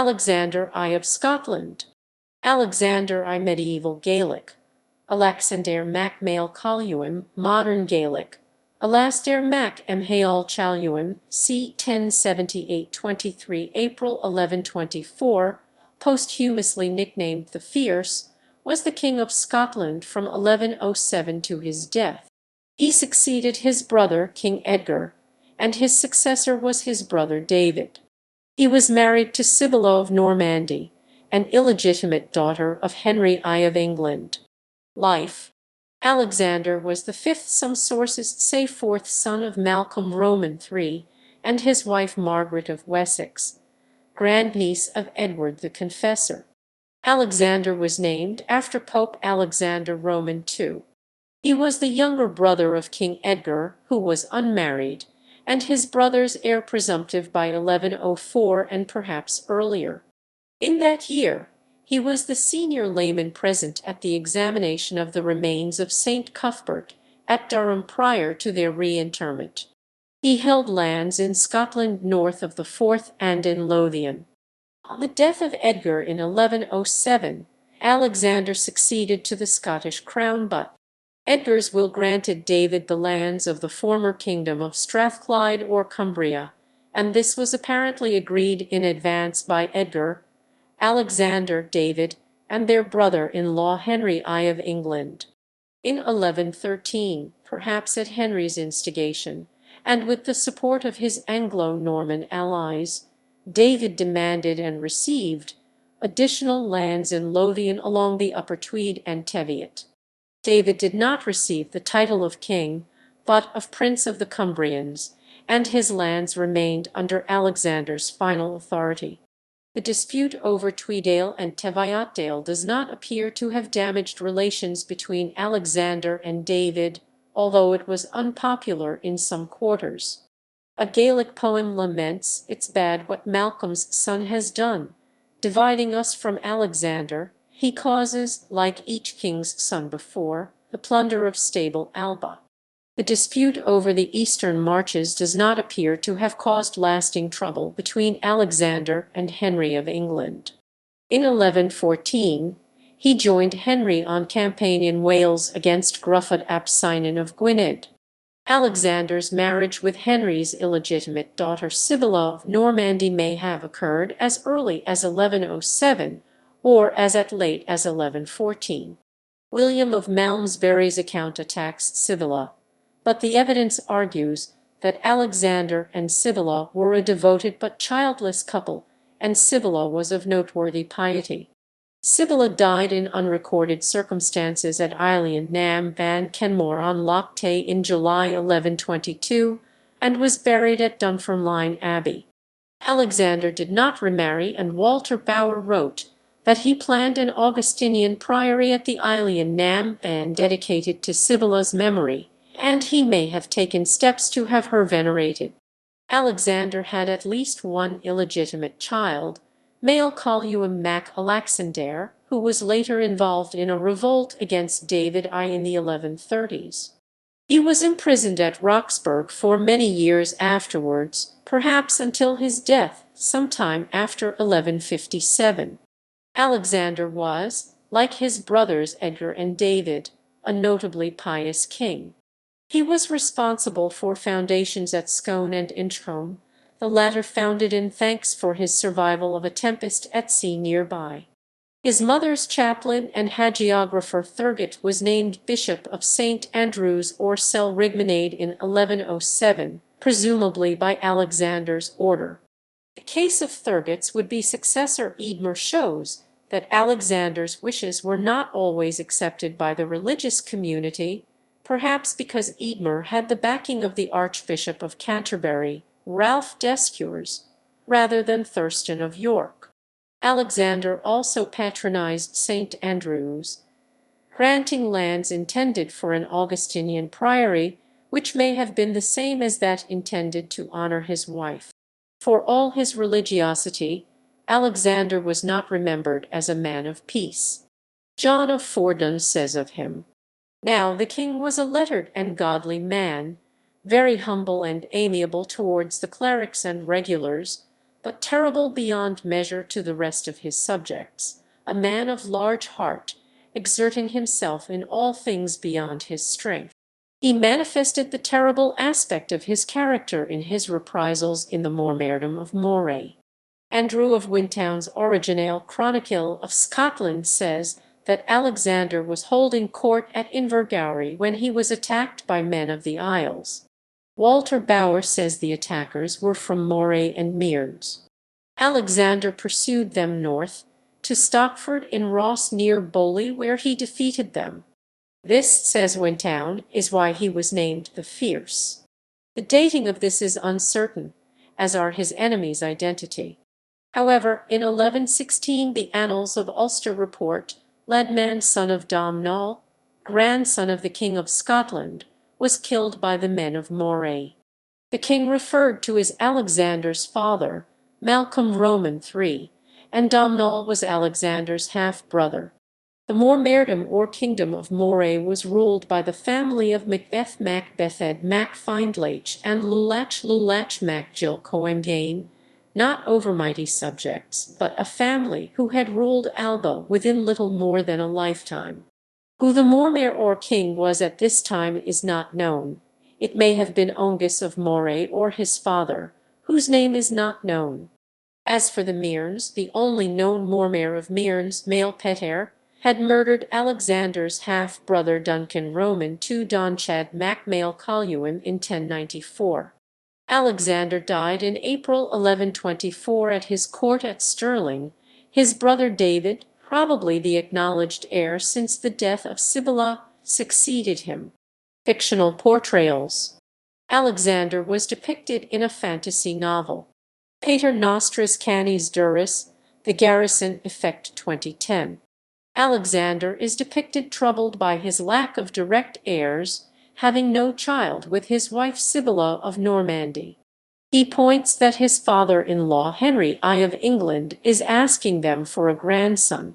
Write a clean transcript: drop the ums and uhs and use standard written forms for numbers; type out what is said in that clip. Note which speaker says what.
Speaker 1: Alexander I of Scotland. Alexander I medieval Gaelic. Alaxandair mac Maíl Coluim modern Gaelic. Alasdair mac Mhaol Chaluim c. 1078-23 April 1124, posthumously nicknamed the Fierce, was the King of Scotland from 1107 to his death. He succeeded his brother King Edgar, and his successor was his brother David. He was married to Sybilla of Normandy, an illegitimate daughter of Henry I of England. Life. Alexander was the fifth, some sources say fourth, son of Malcolm Roman III and his wife Margaret of Wessex, grandniece of Edward the Confessor. Alexander was named after Pope Alexander Roman II. He was the younger brother of King Edgar, who was unmarried, and his brother's heir presumptive by 1104 and perhaps earlier. In that year, he was the senior layman present at the examination of the remains of St. Cuthbert at Durham prior to their reinterment. He held lands in Scotland north of the Forth and in Lothian. On the death of Edgar in 1107, Alexander succeeded to the Scottish crown, but Edgar's will granted David the lands of the former kingdom of Strathclyde or Cumbria, and this was apparently agreed in advance by Edgar, Alexander, David, and their brother-in-law Henry I of England. In 1113, perhaps at Henry's instigation, and with the support of his Anglo-Norman allies, David demanded and received additional lands in Lothian along the upper Tweed and Teviot. David did not receive the title of king, but of Prince of the Cumbrians, and his lands remained under Alexander's final authority. The dispute over Tweeddale and Teviotdale does not appear to have damaged relations between Alexander and David, although it was unpopular in some quarters. A Gaelic poem laments, "It's bad what Malcolm's son has done, dividing us from Alexander. He causes, like each king's son before, the plunder of stable Alba." The dispute over the eastern marches does not appear to have caused lasting trouble between Alexander and Henry of England. In 1114, he joined Henry on campaign in Wales against Gruffydd ap Cynan of Gwynedd. Alexander's marriage with Henry's illegitimate daughter Sybilla of Normandy may have occurred as early as 1107, or as at late as 1114. William of Malmesbury's account attacks Sybilla, but the evidence argues that Alexander and Sybilla were a devoted but childless couple, and Sybilla was of noteworthy piety. Sybilla died in unrecorded circumstances at Eilean Nam Van Kenmore on Loch Tay in July 1122, and was buried at Dunfermline Abbey. Alexander did not remarry, and Walter Bower wrote that he planned an Augustinian priory at the Eilean Nam Van dedicated to Sybilla's memory, and he may have taken steps to have her venerated. Alexander had at least one illegitimate child, Maíl Coluim mac Alaxandair, who was later involved in a revolt against David I in the 1130s. He was imprisoned at Roxburgh for many years afterwards, perhaps until his death sometime after 1157. Alexander was, like his brothers Edgar and David, a notably pious king. He was responsible for foundations at Scone and Inchcolm, the latter founded in thanks for his survival of a tempest at sea nearby. His mother's chaplain and hagiographer Thurgot was named Bishop of St. Andrews or Selrigmanade in 1107, presumably by Alexander's order. The case of Thurgot's would-be successor Edgar shows that Alexander's wishes were not always accepted by the religious community, perhaps because Edgar had the backing of the Archbishop of Canterbury, Ralph d'Escures, rather than Thurston of York. Alexander also patronized St. Andrews, granting lands intended for an Augustinian priory, which may have been the same as that intended to honor his wife. For all his religiosity, Alexander was not remembered as a man of peace. John of Fordun says of him, "Now the king was a lettered and godly man, very humble and amiable towards the clerics and regulars, but terrible beyond measure to the rest of his subjects, a man of large heart, exerting himself in all things beyond his strength. He manifested the terrible aspect of his character in his reprisals in the Mormaerdom of Moray. Andrew of Wintown's original Chronicle of Scotland says that Alexander was holding court at Invergowrie when he was attacked by men of the Isles. Walter Bower says the attackers were from Moray and Mearns. Alexander pursued them north to Stockford in Ross near Boley, where he defeated them. This, says Wintown, is why he was named the Fierce. The dating of this is uncertain, as are his enemy's identity. However, in 1116 the Annals of Ulster report Ledman, son of Domhnall, grandson of the King of Scotland, was killed by the men of Moray. The king referred to as Alexander's father, Malcolm Roman III, and Domhnall was Alexander's half-brother. The Mormaerdom or Kingdom of Moray was ruled by the family of Macbeth mac Bethed mac Findlach and Lulach mac Gil Coemgain, not overmighty subjects, but a family who had ruled Alba within little more than a lifetime. Who the Mormaer or king was at this time is not known. It may have been Ongus of Moray or his father, whose name is not known. As for the Mearns, the only known Mormaer of Mearns, Maíl Coluim, had murdered Alexander's half-brother Duncan Roman II Donchad mac Maíl Coluim in 1094. Alexander died in April 1124 at his court at Stirling. His brother David, probably the acknowledged heir since the death of Sybilla, succeeded him. Fictional portrayals. Alexander was depicted in a fantasy novel. Pater Nostris Canis Duris, The Garrison Effect 2010. Alexander is depicted troubled by his lack of direct heirs, having no child with his wife Sybilla of Normandy. He points that his father-in-law Henry I of England is asking them for a grandson.